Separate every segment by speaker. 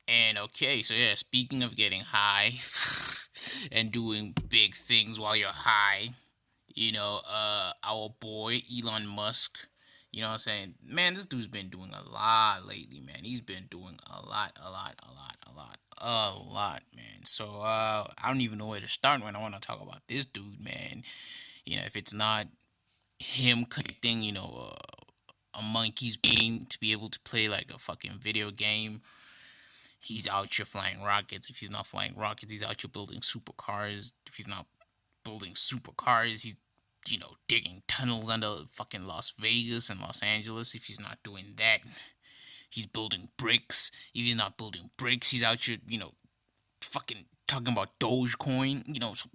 Speaker 1: And okay, so yeah, speaking of getting high and doing big things while you're high, our boy Elon Musk, you know what I'm saying? Man, this dude's been doing a lot lately, man. He's been doing a lot, man. So I don't even know where to start when I want to talk about this dude, man. If it's not him connecting, a monkey's brain to be able to play like a fucking video game. He's out here flying rockets. If he's not flying rockets, he's out here building supercars. If he's not building supercars, he's digging tunnels under fucking Las Vegas and Los Angeles. If he's not doing that, he's building bricks. If he's not building bricks, he's out here, fucking talking about Dogecoin. So,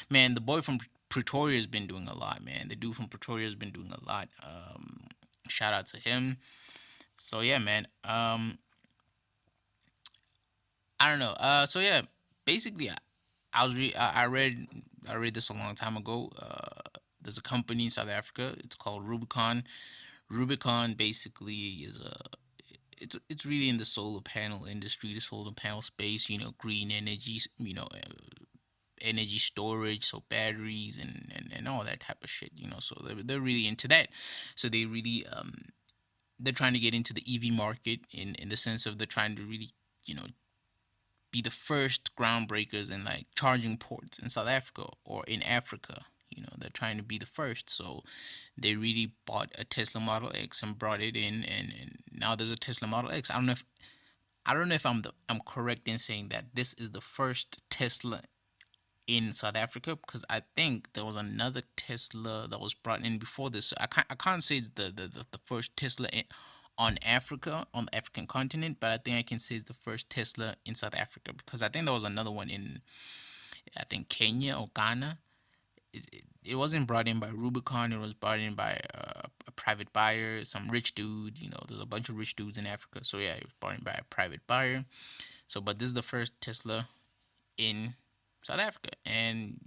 Speaker 1: man, the boy from Pretoria has been doing a lot, man. The dude from Pretoria has been doing a lot. Shout out to him. So yeah, man. I don't know. So yeah, basically, I read this a long time ago. There's a company in South Africa. It's called Rubicon. Rubicon basically is it's really in the solar panel industry, the solar panel space. Green energy. Energy storage, so batteries and all that type of shit. So they're really into that. So they're trying to get into the EV market in the sense of they're trying to really be the first groundbreakers in like charging ports in South Africa or in Africa. They're trying to be the first. So they really bought a Tesla Model X and brought it in, and now there's a Tesla Model X. I don't know if I'm correct in saying that this is the first Tesla in South Africa, because I think there was another Tesla that was brought in before this. So I can't say it's the first Tesla on Africa, on the African continent, but I think I can say it's the first Tesla in South Africa, because I think there was another one in, I think, Kenya or Ghana. It wasn't brought in by Rubicon. It was brought in by a private buyer, some rich dude. There's a bunch of rich dudes in Africa. So yeah, it was brought in by a private buyer. So, but this is the first Tesla in South Africa, and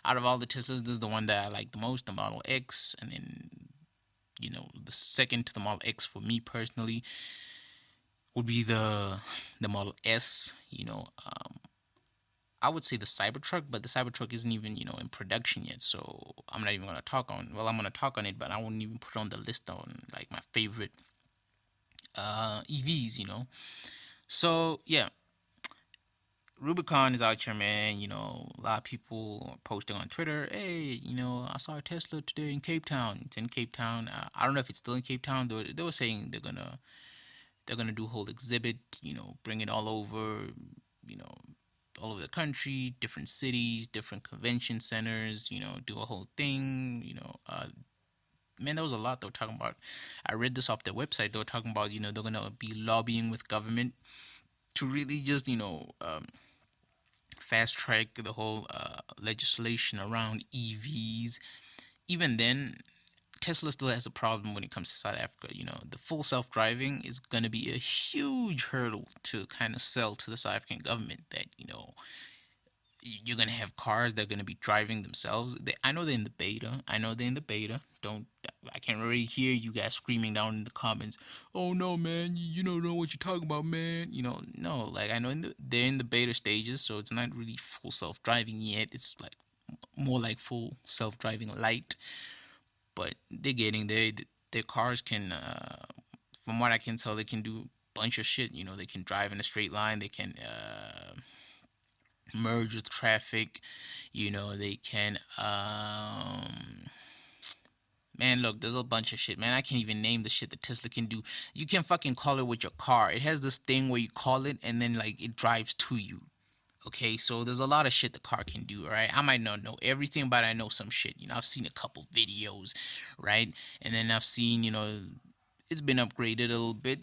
Speaker 1: out of all the Teslas, this is the one that I like the most, the Model X, and then the second to the Model X for me personally would be the Model S. I would say the Cybertruck, but the Cybertruck isn't even in production yet, so I'm not even gonna talk on. Well, I'm gonna talk on it, but I wouldn't even put it on the list on like my favorite EVs. So yeah, Rubicon is out here, man. A lot of people are posting on Twitter. Hey, I saw a Tesla today in Cape Town. It's in Cape Town. I don't know if it's still in Cape Town. They were saying they're gonna do a whole exhibit. Bring it all over. You know, all over the country, different cities, different convention centers. Do a whole thing. Man, there was a lot they were talking about. I read this off their website. They were talking about they're gonna be lobbying with government to really just fast track the whole legislation around EVs. Even then, Tesla still has a problem when it comes to South Africa. The full self driving is going to be a huge hurdle to kind of sell to the South African government that, you're going to have cars that are going to be driving themselves. I know they're in the beta. Don't I can't really hear you guys screaming down in the comments. Oh no, man! You don't know what you're talking about, man. No. Like I know they're in the beta stages, so it's not really full self driving yet. It's like more like full self driving light, but they're getting there. Their cars can, from what I can tell, they can do a bunch of shit. They can drive in a straight line. They can merge with traffic. They can man, look, there's a bunch of shit, man. I can't even name the shit that Tesla can do. You can fucking call it with your car. It has this thing where you call it and then like it drives to you. Okay, so there's a lot of shit the car can do, right? I might not know everything, but I know some shit. I've seen a couple videos, right? And then I've seen, it's been upgraded a little bit.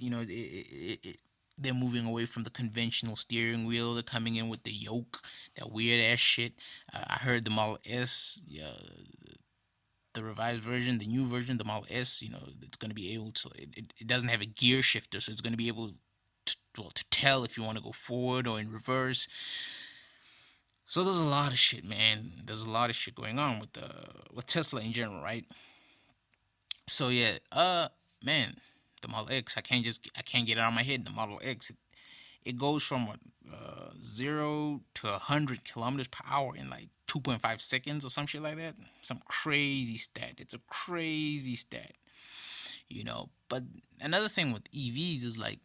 Speaker 1: They're moving away from the conventional steering wheel. They're coming in with the yoke, that weird ass shit. I heard the Model S, the revised version, the new version, the Model S, it's going to be able to, it doesn't have a gear shifter, so it's going to be able to tell if you want to go forward or in reverse. So there's a lot of shit, man. There's a lot of shit going on with Tesla in general, right? So yeah, man, The Model X, I can't get it out of my head. The Model X, it goes from what 0 to 100 kilometers per hour in like 2.5 seconds or some shit like that. Some crazy stat. It's a crazy stat, But another thing with EVs is like,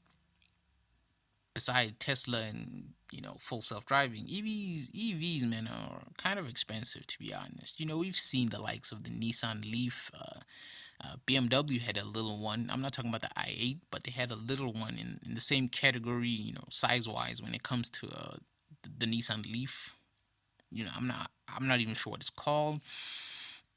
Speaker 1: beside Tesla and full self-driving, EVs, man, are kind of expensive, to be honest. We've seen the likes of the Nissan Leaf. BMW had a little one. I'm not talking about the i8, but they had a little one in the same category, size-wise, when it comes to the Nissan Leaf. I'm not even sure what it's called,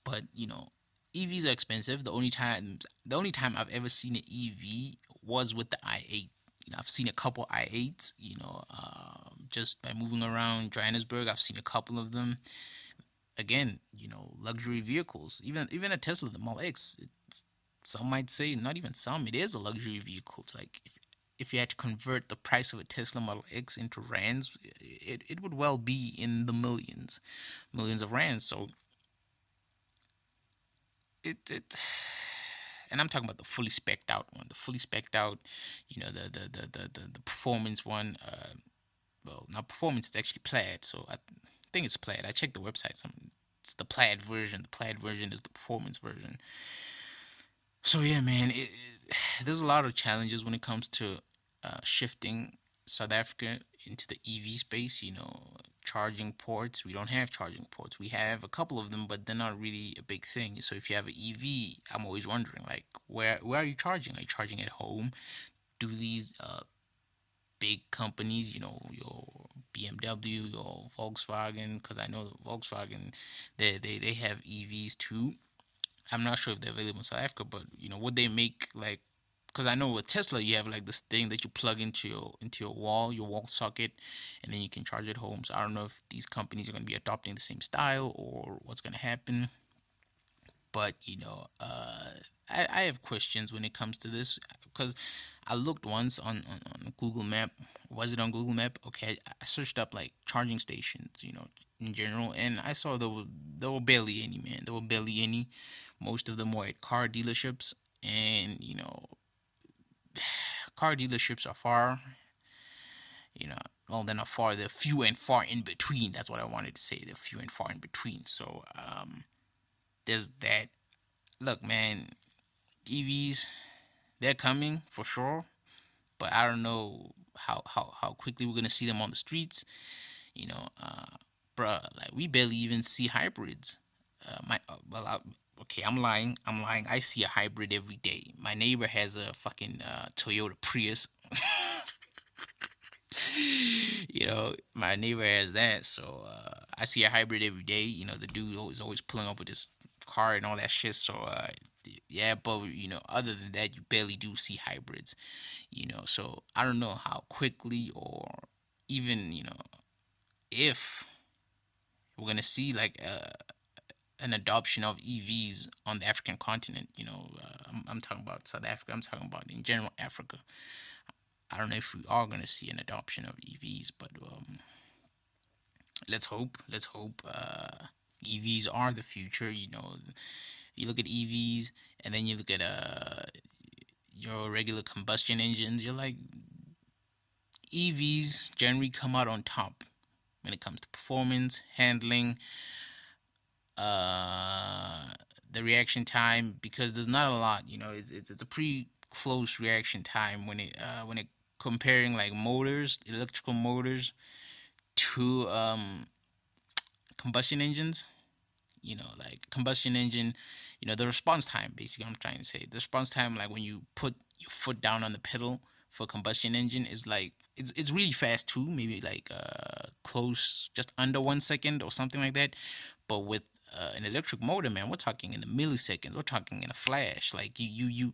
Speaker 1: but EVs are expensive. The only time I've ever seen an EV was with the i8. I've seen a couple i8s. Just by moving around Johannesburg, I've seen a couple of them. Again, luxury vehicles. Even a Tesla, the Model X. Some might say, not even some, it is a luxury vehicle. It's like, if you had to convert the price of a Tesla Model X into rands, it would well be in the millions of rands. So it and I'm talking about the fully specced out one, the fully specced out, the performance one. Well, not performance, it's actually plaid. So I think it's plaid. I checked the website. It's the plaid version. The plaid version is the performance version. So yeah, man, there's a lot of challenges when it comes to shifting South Africa into the EV space. Charging ports. We don't have charging ports. We have a couple of them, but they're not really a big thing. So if you have an EV, I'm always wondering, like, where are you charging? Are you charging at home? Do these big companies, your BMW, your Volkswagen, because I know the Volkswagen, they have EVs too. I'm not sure if they're available in South Africa, but would they make, like, because I know with Tesla you have like this thing that you plug into your wall socket, and then you can charge at home. So I don't know if these companies are going to be adopting the same style or what's going to happen. But I have questions when it comes to this, because I looked once on Google Map. Was it on Google Map? Okay, I searched up like charging stations, in general, and I saw there were barely any, man. There were barely any. Most of them were at car dealerships, and car dealerships are far. Well, they're not far. They're few and far in between. That's what I wanted to say. They're few and far in between. So there's that. Look, man, EVs, they're coming for sure, but I don't know how quickly we're gonna see them on the streets. You know, bruh, like, we barely even see hybrids. Okay, I'm lying. I see a hybrid every day. My neighbor has a fucking Toyota Prius. My neighbor has that, so I see a hybrid every day. The dude is always pulling up with his car and all that shit. So yeah, but other than that, you barely do see hybrids. So I don't know how quickly, or even if we're gonna see like an adoption of EVs on the African continent. I'm talking about South Africa. I'm talking about in general Africa. I don't know if we are gonna see an adoption of EVs, but let's hope. Let's hope. EVs are the future. You look at EVs, and then you look at your regular combustion engines. You're like, EVs generally come out on top when it comes to performance, handling, the reaction time, because there's not a lot. It's a pretty close reaction time when it comparing like motors, electrical motors, to combustion engines. Like combustion engine, the response time, basically, I'm trying to say, the response time, like when you put your foot down on the pedal for combustion engine, is like, it's really fast too, maybe like close, just under 1 second or something like that. But with an electric motor, man, we're talking in the milliseconds. We're talking in a flash. Like, you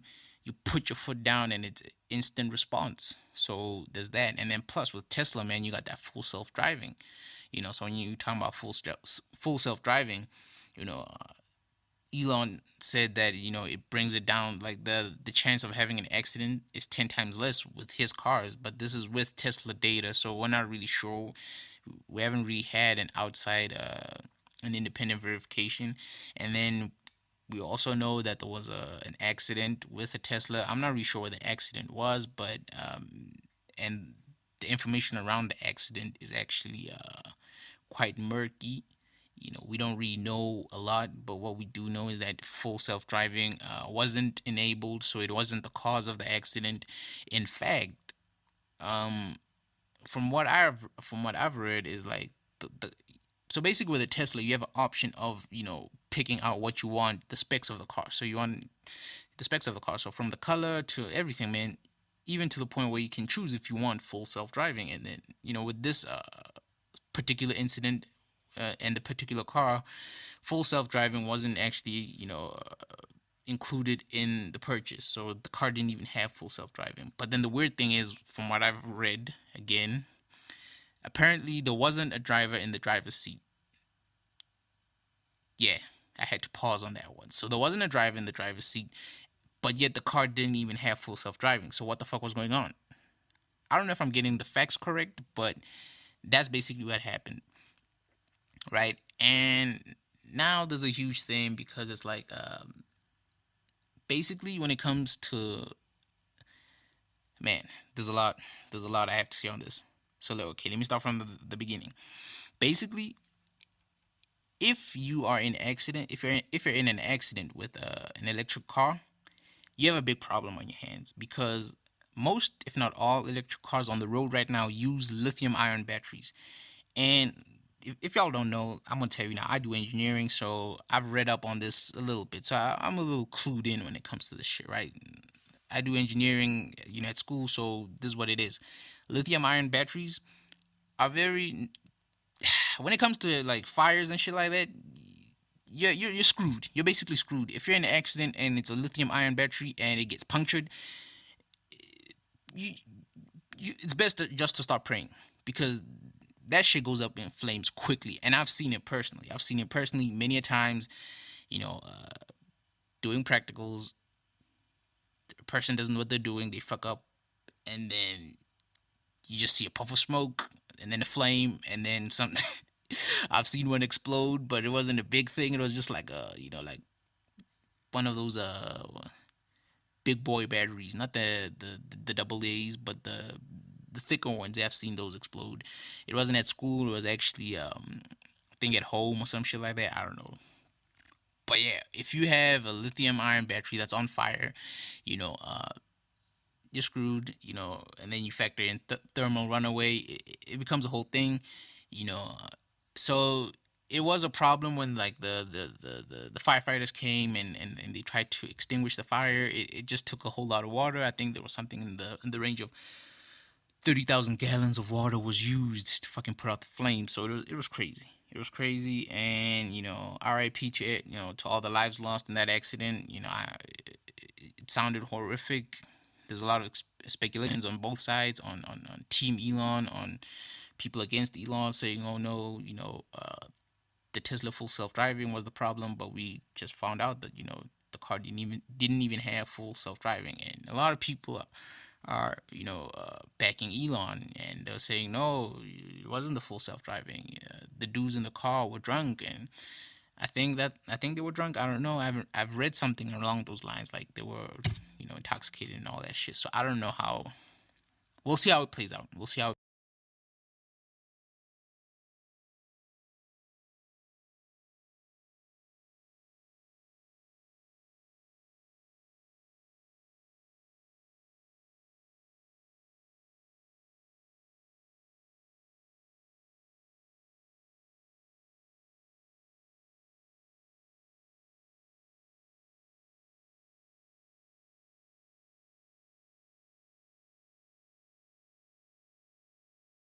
Speaker 1: put your foot down and it's instant response. So there's that. And then plus with Tesla, man, you got that full self-driving. So when you talking about full self-driving, Elon said that it brings it down, like the chance of having an accident is 10 times less with his cars. But this is with Tesla data, so we're not really sure. We haven't really had an outside an independent verification. And then We also know that there was an accident with a Tesla. I'm not really sure what the accident was, but and the information around the accident is actually quite murky. We don't really know a lot, but what we do know is that full self-driving wasn't enabled, so it wasn't the cause of the accident. In fact, um, from what I've read is like the so basically with a Tesla, you have an option of picking out what you want, the specs of the car. So you want the specs of the car. So from the color to everything, man, even to the point where you can choose if you want full self-driving. And then with this particular incident and the particular car, full self-driving wasn't actually included in the purchase. So the car didn't even have full self-driving. But then the weird thing is, from what I've read, again, apparently there wasn't a driver in the driver's seat. Yeah, I had to pause on that one. So there wasn't a driver in the driver's seat, but yet the car didn't even have full self-driving. So what the fuck was going on? I don't know if I'm getting the facts correct, but that's basically what happened, right? And now there's a huge thing because it's like basically when it comes to, man, there's a lot I have to say on this. So okay, let me start from the beginning. Basically, if you are in accident, if you're in an accident with an electric car, you have a big problem on your hands because most, if not all, electric cars on the road right now use lithium ion batteries. And if y'all don't know, I'm gonna tell you now. I do engineering, so I've read up on this a little bit. So I'm a little clued in when it comes to this shit, right? I do engineering, at school, so this is what it is. Lithium ion batteries are very, when it comes to like fires and shit like that, you're screwed. You're basically screwed. If you're in an accident and it's a lithium ion battery and it gets punctured, you, it's best just to start praying because that shit goes up in flames quickly. And I've seen it personally. I've seen it personally many a times. Doing practicals, the person doesn't know what they're doing. They fuck up, and then you just see a puff of smoke, and then a flame, and then something. I've seen one explode, but it wasn't a big thing. It was just like like one of those big boy batteries, not the double A's, but the thicker ones. I've seen those explode. It wasn't at school. It was actually I think at home or some shit like that. I don't know. But yeah, if you have a lithium ion battery that's on fire, you know, you're screwed. And then you factor in thermal runaway. It becomes a whole thing. You know, so it was a problem when like the firefighters came and they tried to extinguish the fire. It just took a whole lot of water. I think there was something in the range of 30,000 gallons of water was used to fucking put out the flames. So it was crazy. It was crazy, and R.I.P. to it. To all the lives lost in that accident. It sounded horrific. There's a lot of speculations on both sides, on Team Elon, on people against Elon, saying, "Oh no, the Tesla full self driving was the problem," but we just found out that the car didn't even have full self driving, and a lot of people are backing Elon, and they're saying no, it wasn't the full self driving. The dudes in the car were drunk, and I think they were drunk. I don't know. I've read something along those lines, like they were intoxicated and all that shit. So I don't know how. We'll see how it plays out. We'll see how